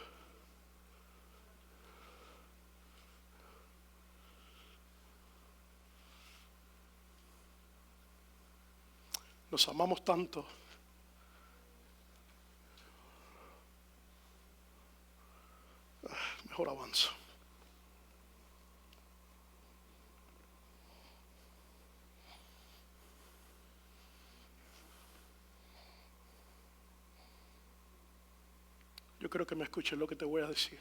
Nos amamos tanto. Mejor avanzo. Yo creo que me escuches lo que te voy a decir.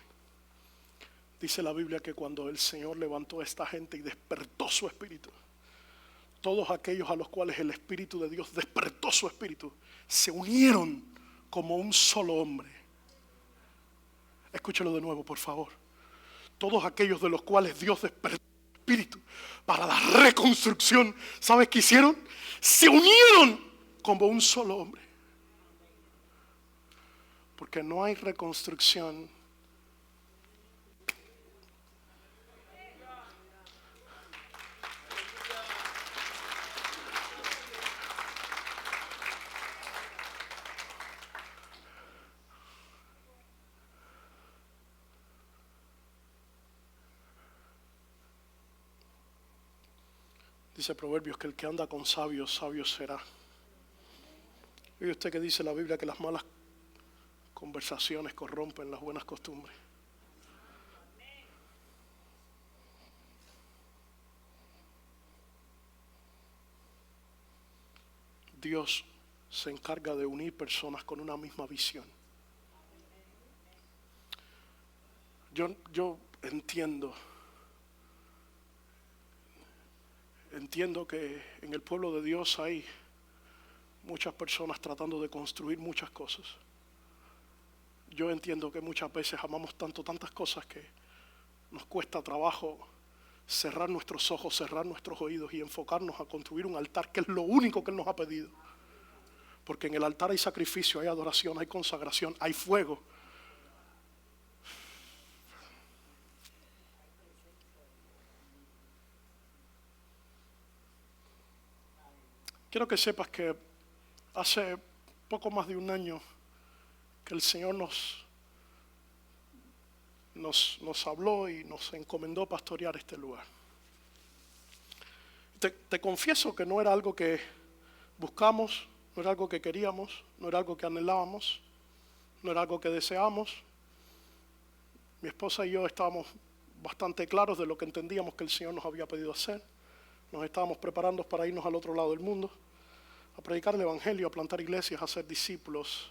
Dice la Biblia que cuando el Señor levantó a esta gente y despertó su espíritu, todos aquellos a los cuales el Espíritu de Dios despertó su espíritu, se unieron como un solo hombre. Escúchalo de nuevo, por favor. Todos aquellos de los cuales Dios despertó su espíritu para la reconstrucción, ¿sabes qué hicieron? Se unieron como un solo hombre. Porque no hay reconstrucción Dice Proverbios que el que anda con sabios, sabio será. ¿Y usted que dice la Biblia que las malas conversaciones corrompen las buenas costumbres? Dios se encarga de unir personas con una misma visión. Yo entiendo que en el pueblo de Dios hay muchas personas tratando de construir muchas cosas. Yo entiendo que muchas veces amamos tantas cosas que nos cuesta trabajo cerrar nuestros ojos, cerrar nuestros oídos y enfocarnos a construir un altar, que es lo único que Él nos ha pedido. Porque en el altar hay sacrificio, hay adoración, hay consagración, hay fuego. Quiero que sepas que hace poco más de un año que el Señor nos habló y nos encomendó pastorear este lugar. Te confieso que no era algo que buscamos, no era algo que queríamos, no era algo que anhelábamos, no era algo que deseamos. Mi esposa y yo estábamos bastante claros de lo que entendíamos que el Señor nos había pedido hacer. Nos estábamos preparando para irnos al otro lado del mundo, a predicar el Evangelio, a plantar iglesias, a ser discípulos.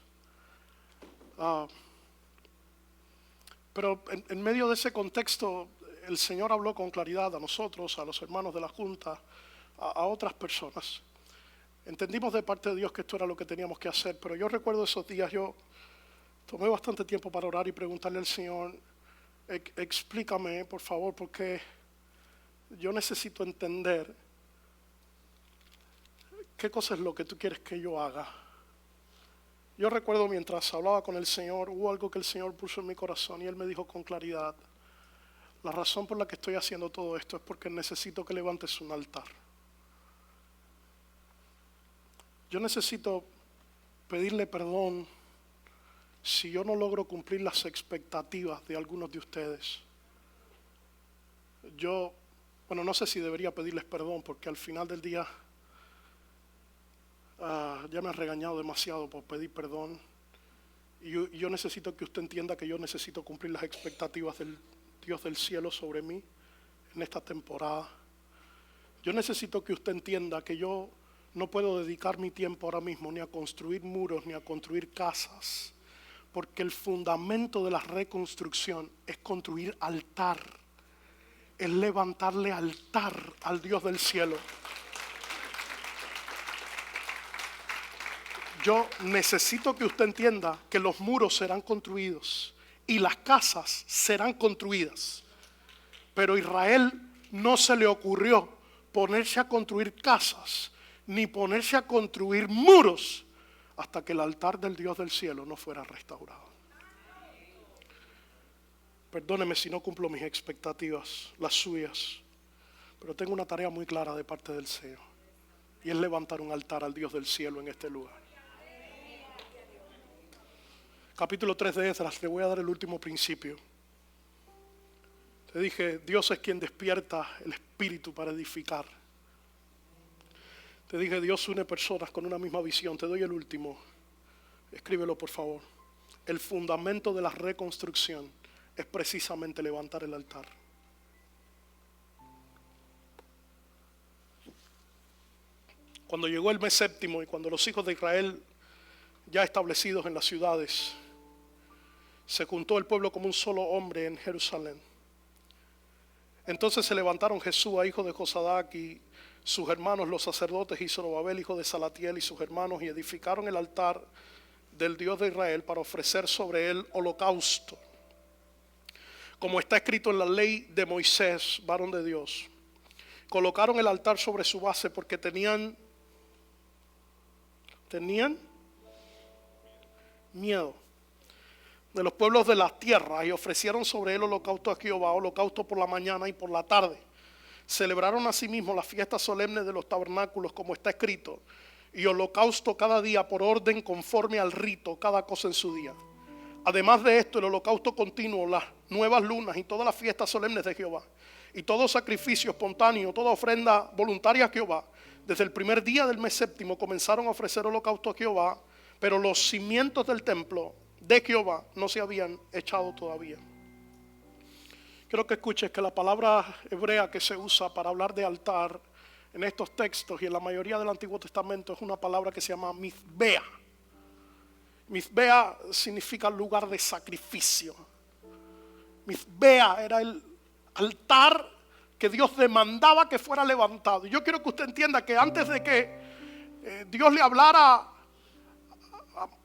Pero en medio de ese contexto, el Señor habló con claridad a nosotros, a los hermanos de la Junta, a otras personas. Entendimos de parte de Dios que esto era lo que teníamos que hacer, pero yo recuerdo esos días, yo tomé bastante tiempo para orar y preguntarle al Señor, explícame por favor, porque yo necesito entender qué cosa es lo que tú quieres que yo haga. Yo recuerdo mientras hablaba con el Señor, hubo algo que el Señor puso en mi corazón y Él me dijo con claridad, la razón por la que estoy haciendo todo esto es porque necesito que levantes un altar. Yo necesito pedirle perdón si yo no logro cumplir las expectativas de algunos de ustedes. No sé si debería pedirles perdón porque al final del día ya me han regañado demasiado por pedir perdón Y yo necesito que usted entienda que yo necesito cumplir las expectativas del Dios del cielo sobre mí en esta temporada. Yo necesito que usted entienda que yo no puedo dedicar mi tiempo ahora mismo ni a construir muros ni a construir casas, porque el fundamento de la reconstrucción es construir altar, es levantarle altar al Dios del cielo. Yo necesito que usted entienda que los muros serán construidos y las casas serán construidas. Pero a Israel no se le ocurrió ponerse a construir casas ni ponerse a construir muros hasta que el altar del Dios del cielo no fuera restaurado. Perdóneme si no cumplo mis expectativas, las suyas, pero tengo una tarea muy clara de parte del Señor, y es levantar un altar al Dios del cielo en este lugar. Capítulo 3 de Esdras, te voy a dar el último principio. Te dije, Dios es quien despierta el espíritu para edificar. Te dije, Dios une personas con una misma visión. Te doy el último. Escríbelo, por favor. El fundamento de la reconstrucción es precisamente levantar el altar. Cuando llegó el mes séptimo y cuando los hijos de Israel, ya establecidos en las ciudades, se juntó el pueblo como un solo hombre en Jerusalén. Entonces se levantaron Jesúa, hijo de Josadac, y sus hermanos los sacerdotes, y Zorobabel, hijo de Salatiel, y sus hermanos, y edificaron el altar del Dios de Israel para ofrecer sobre él holocausto, como está escrito en la ley de Moisés, varón de Dios. Colocaron el altar sobre su base porque tenían miedo de los pueblos de la tierra, y ofrecieron sobre él holocausto a Jehová, holocausto por la mañana y por la tarde. Celebraron asimismo las fiestas solemnes de los tabernáculos, como está escrito, y holocausto cada día por orden conforme al rito, cada cosa en su día. Además de esto, el holocausto continuo, las nuevas lunas y todas las fiestas solemnes de Jehová, y todo sacrificio espontáneo, toda ofrenda voluntaria a Jehová. Desde el primer día del mes séptimo comenzaron a ofrecer holocausto a Jehová, pero los cimientos del templo de Jehová no se habían echado todavía. Quiero que escuches que la palabra hebrea que se usa para hablar de altar en estos textos y en la mayoría del Antiguo Testamento es una palabra que se llama mizbea. Mizbea significa lugar de sacrificio. Mizbea era el altar que Dios demandaba que fuera levantado. Y yo quiero que usted entienda que antes de que Dios le hablara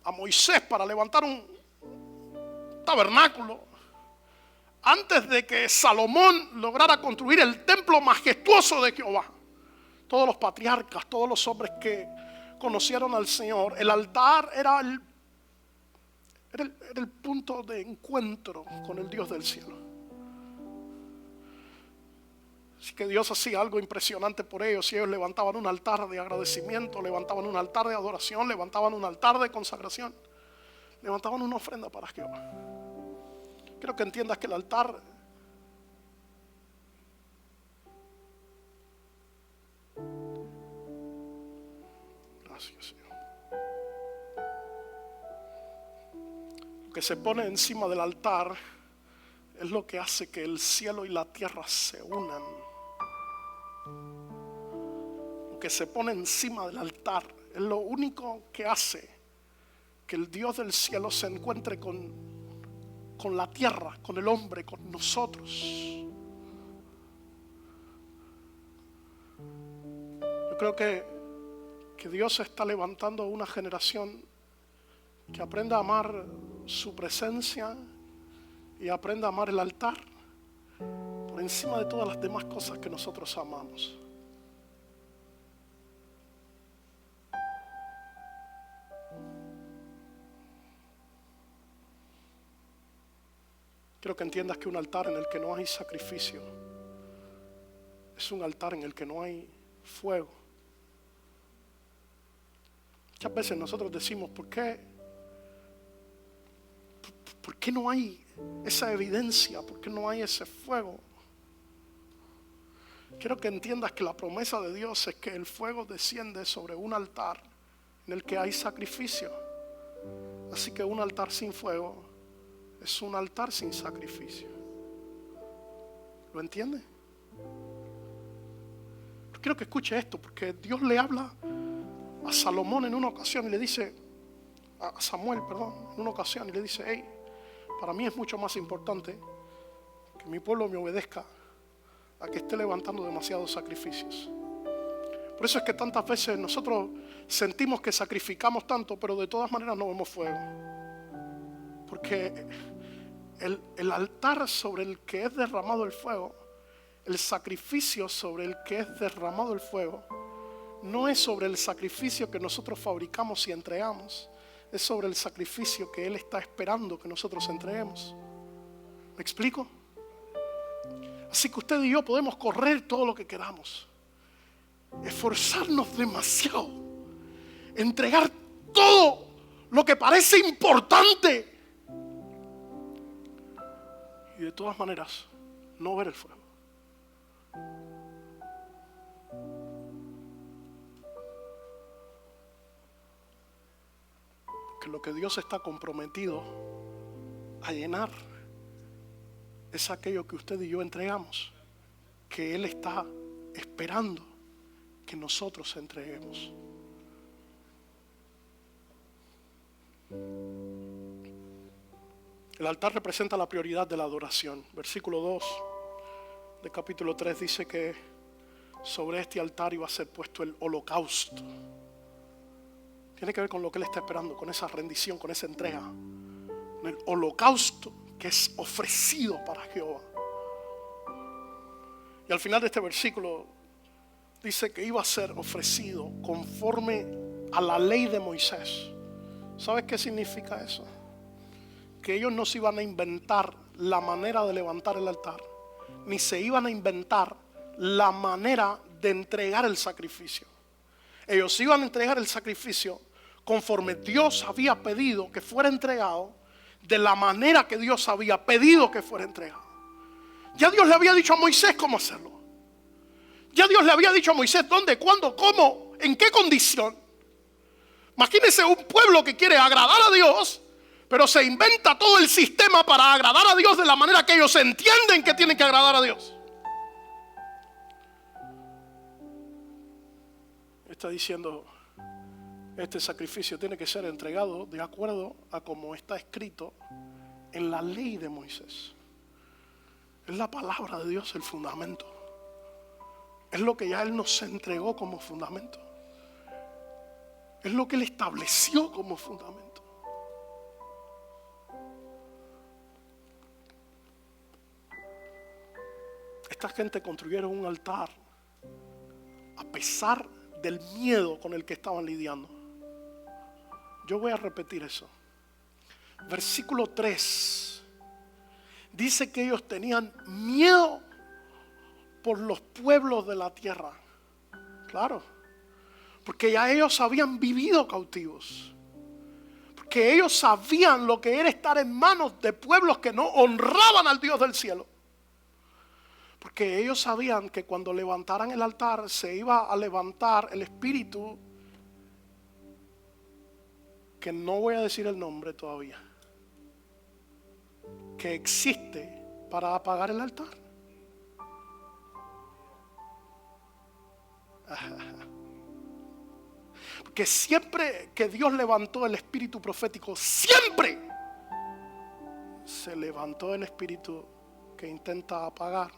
a Moisés para levantar un tabernáculo, antes de que Salomón lograra construir el templo majestuoso de Jehová, todos los patriarcas, todos los hombres que conocieron al Señor, el altar era el punto de encuentro con el Dios del cielo. Así que Dios hacía algo impresionante por ellos. Y ellos levantaban un altar de agradecimiento, levantaban un altar de adoración, levantaban un altar de consagración, levantaban una ofrenda para Jehová. Quiero que entiendas que el altar gracias, Señor. Lo que se pone encima del altar es lo que hace que el cielo y la tierra se unan. Lo que se pone encima del altar es lo único que hace que el Dios del cielo se encuentre con la tierra, con el hombre, con nosotros. Yo creo que Dios está levantando una generación que aprenda a amar su presencia y aprenda a amar el altar por encima de todas las demás cosas que nosotros amamos. Quiero que entiendas que un altar en el que no hay sacrificio es un altar en el que no hay fuego. Muchas veces nosotros decimos, ¿por qué no hay esa evidencia? ¿Por qué no hay ese fuego? Quiero que entiendas que la promesa de Dios es que el fuego desciende sobre un altar en el que hay sacrificio. Así que un altar sin fuego es un altar sin sacrificio. ¿Lo entiende? Quiero que escuche esto, porque Dios le habla a Salomón en una ocasión y le dice, a Samuel, perdón, en una ocasión y le dice: hey, para mí es mucho más importante que mi pueblo me obedezca a que esté levantando demasiados sacrificios. Por eso es que tantas veces nosotros sentimos que sacrificamos tanto, pero de todas maneras no vemos fuego. Porque el altar sobre el que es derramado el fuego, el sacrificio sobre el que es derramado el fuego, no es sobre el sacrificio que nosotros fabricamos y entregamos, es sobre el sacrificio que Él está esperando que nosotros entreguemos. ¿Me explico? Así que usted y yo podemos correr todo lo que queramos, esforzarnos demasiado, entregar todo lo que parece importante, y de todas maneras no ver el fuego. Porque lo que Dios está comprometido a llenar es aquello que usted y yo entregamos, que Él está esperando que nosotros entreguemos. El altar representa la prioridad de la adoración. Versículo 2 de capítulo 3 dice que sobre este altar iba a ser puesto el holocausto. Tiene que ver con lo que Él está esperando, con esa rendición, con esa entrega, con el holocausto que es ofrecido para Jehová. Y al final de este versículo dice que iba a ser ofrecido conforme a la ley de Moisés. ¿Sabes qué significa eso? Que ellos no se iban a inventar la manera de levantar el altar, ni se iban a inventar la manera de entregar el sacrificio. Ellos iban a entregar el sacrificio conforme Dios había pedido que fuera entregado, de la manera que Dios había pedido que fuera entregado. Ya Dios le había dicho a Moisés cómo hacerlo. Ya Dios le había dicho a Moisés dónde, cuándo, cómo, en qué condición. Imagínense un pueblo que quiere agradar a Dios, pero se inventa todo el sistema para agradar a Dios de la manera que ellos entienden que tienen que agradar a Dios. Está diciendo: este sacrificio tiene que ser entregado de acuerdo a como está escrito en la ley de Moisés. Es la palabra de Dios el fundamento. Es lo que ya Él nos entregó como fundamento. Es lo que Él estableció como fundamento. Esta gente construyeron un altar a pesar del miedo con el que estaban lidiando. Yo voy a repetir eso. Versículo 3 dice que ellos tenían miedo por los pueblos de la tierra. Claro, porque ya ellos habían vivido cautivos, porque ellos sabían lo que era estar en manos de pueblos que no honraban al Dios del cielo. Porque ellos sabían que cuando levantaran el altar se iba a levantar el espíritu, que no voy a decir el nombre todavía, que existe para apagar el altar. Porque siempre que Dios levantó el espíritu profético, siempre se levantó el espíritu que intenta apagar.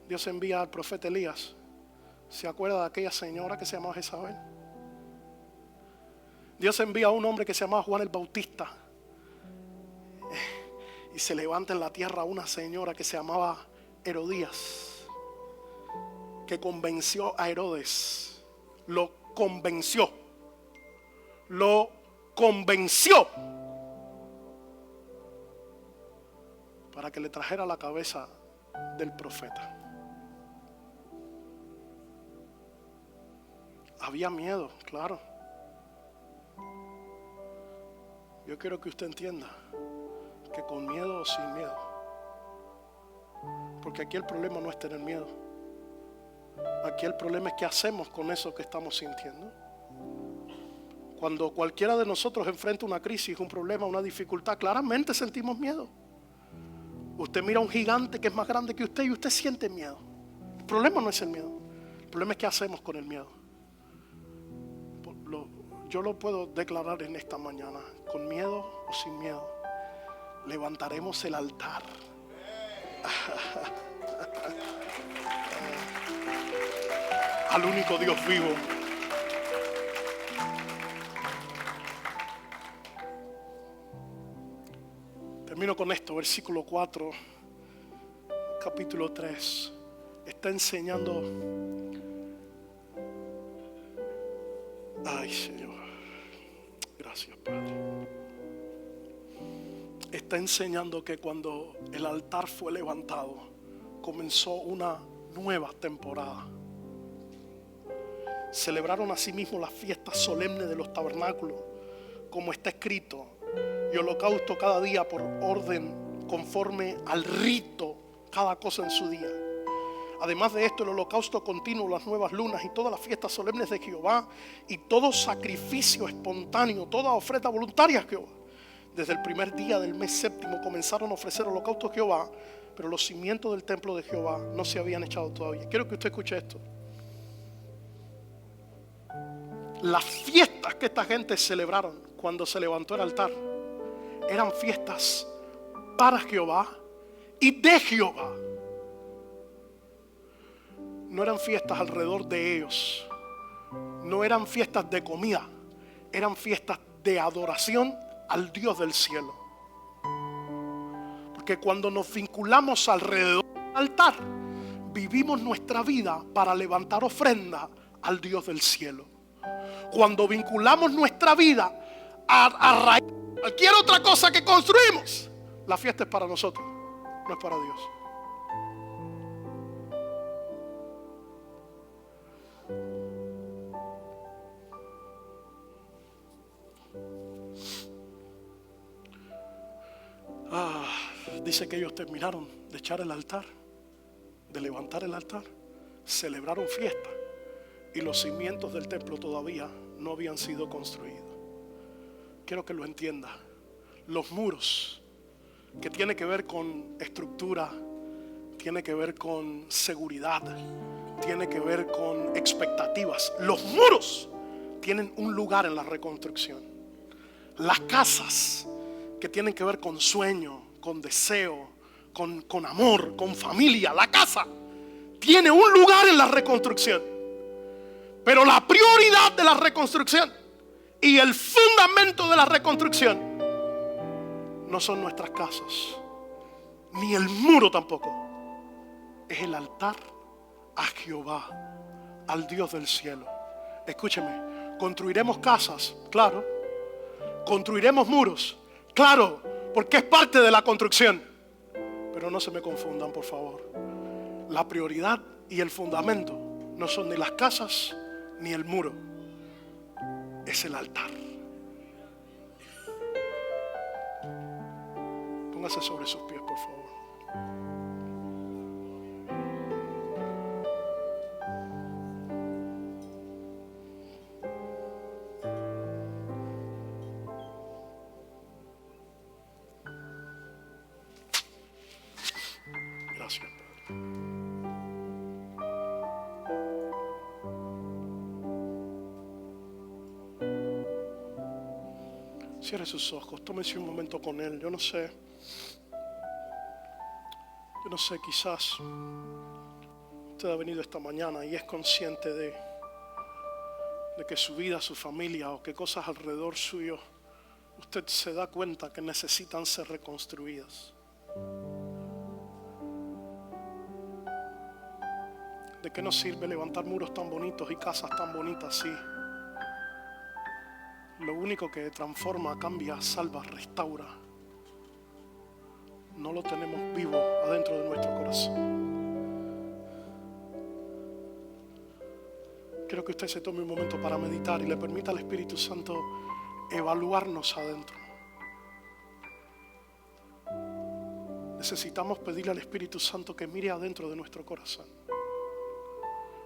Dios envía al profeta Elías. ¿Se acuerda de aquella señora que se llamaba Jezabel? Dios envía a un hombre que se llamaba Juan el Bautista. Y se levanta en la tierra una señora que se llamaba Herodías, que convenció a Herodes. Lo convenció para que le trajera la cabeza del profeta. Había miedo, claro. Yo quiero que usted entienda que con miedo o sin miedo, porque aquí el problema no es tener miedo. Aquí el problema es qué hacemos con eso que estamos sintiendo. Cuando cualquiera de nosotros enfrenta una crisis, un problema, una dificultad, claramente sentimos miedo. Usted mira a un gigante que es más grande que usted y usted siente miedo. El problema no es el miedo. El problema es qué hacemos con el miedo. Yo lo puedo declarar en esta mañana. Con miedo o sin miedo, levantaremos el altar. Al único Dios vivo. Termino con esto, versículo 4, capítulo 3. Está enseñando. Ay, Señor. Gracias, Padre. Está enseñando que cuando el altar fue levantado, comenzó una nueva temporada. Celebraron asimismo las fiestas solemnes de los tabernáculos, como está escrito, y holocausto cada día por orden conforme al rito, cada cosa en su día. Además de esto, el holocausto continuo, las nuevas lunas y todas las fiestas solemnes de Jehová, y todo sacrificio espontáneo, toda ofrenda voluntaria a Jehová. Desde el primer día del mes séptimo comenzaron a ofrecer holocausto a Jehová, pero los cimientos del templo de Jehová no se habían echado todavía. Quiero que usted escuche esto. Las fiestas que esta gente celebraron cuando se levantó el altar eran fiestas para Jehová y de Jehová. No eran fiestas alrededor de ellos. No eran fiestas de comida. Eran fiestas de adoración al Dios del cielo. Porque cuando nos vinculamos alrededor del altar, vivimos nuestra vida para levantar ofrenda al Dios del cielo. Cuando vinculamos nuestra vida a raíz de cualquier otra cosa que construimos, la fiesta es para nosotros, no es para Dios. Dice que ellos terminaron de echar el altar, de levantar el altar, celebraron fiesta y los cimientos del templo todavía no habían sido construidos. Quiero que lo entienda. Los muros, que tiene que ver con estructura, tiene que ver con seguridad, tiene que ver con expectativas. Los muros tienen un lugar en la reconstrucción. Las casas, que tienen que ver con sueño, con deseo, con amor, con familia. La casa tiene un lugar en la reconstrucción. Pero la prioridad de la reconstrucción y el fundamento de la reconstrucción no son nuestras casas, ni el muro tampoco. Es el altar a Jehová, al Dios del cielo. Escúcheme, construiremos casas, claro. Construiremos muros, claro, porque es parte de la construcción. Pero no se me confundan, por favor. La prioridad y el fundamento no son ni las casas ni el muro. Es el altar. Póngase sobre sus pies, por favor. Gracias, Padre. Cierre sus ojos, tómese un momento con Él. Yo no sé, quizás usted ha venido esta mañana y es consciente de que su vida, su familia o que cosas alrededor suyo, usted se da cuenta que necesitan ser reconstruidas. ¿De qué nos sirve levantar muros tan bonitos y casas tan bonitas si lo único que transforma, cambia, salva, restaura, no lo tenemos vivo adentro de nuestro corazón? Quiero que usted se tome un momento para meditar y le permita al Espíritu Santo evaluarnos adentro. Necesitamos pedirle al Espíritu Santo que mire adentro de nuestro corazón.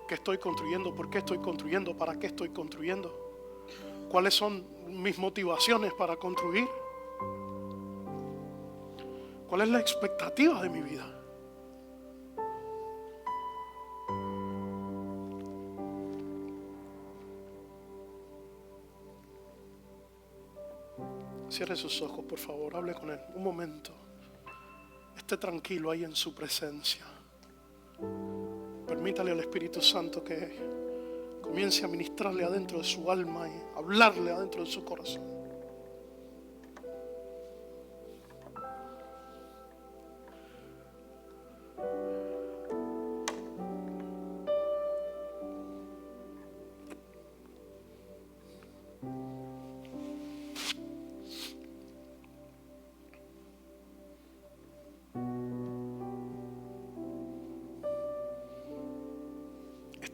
¿Qué estoy construyendo? ¿Por qué estoy construyendo? ¿Para qué estoy construyendo? ¿Cuáles son mis motivaciones para construir? ¿Cuál es la expectativa de mi vida? Cierre sus ojos, por favor, hable con Él un momento. Esté tranquilo ahí en su presencia. Permítale al Espíritu Santo que comience a ministrarle adentro de su alma y hablarle adentro de su corazón.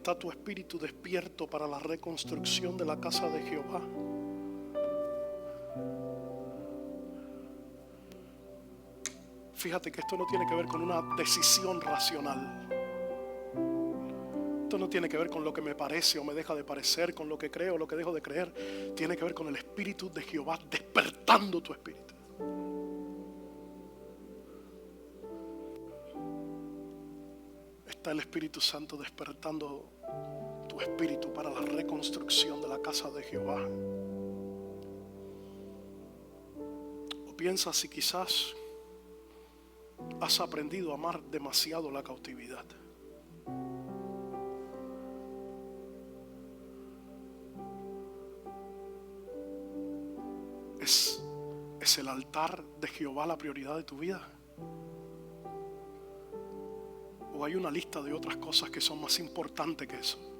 ¿Está tu espíritu despierto para la reconstrucción de la casa de Jehová? Fíjate que esto no tiene que ver con una decisión racional. Esto no tiene que ver con lo que me parece o me deja de parecer, con lo que creo o lo que dejo de creer. Tiene que ver con el espíritu de Jehová despertando tu espíritu. Está el Espíritu Santo despertando tu espíritu para la reconstrucción de la casa de Jehová. O piensas si quizás has aprendido a amar demasiado la cautividad. ¿Es el altar de Jehová la prioridad de tu vida? ¿O hay una lista de otras cosas que son más importantes que eso?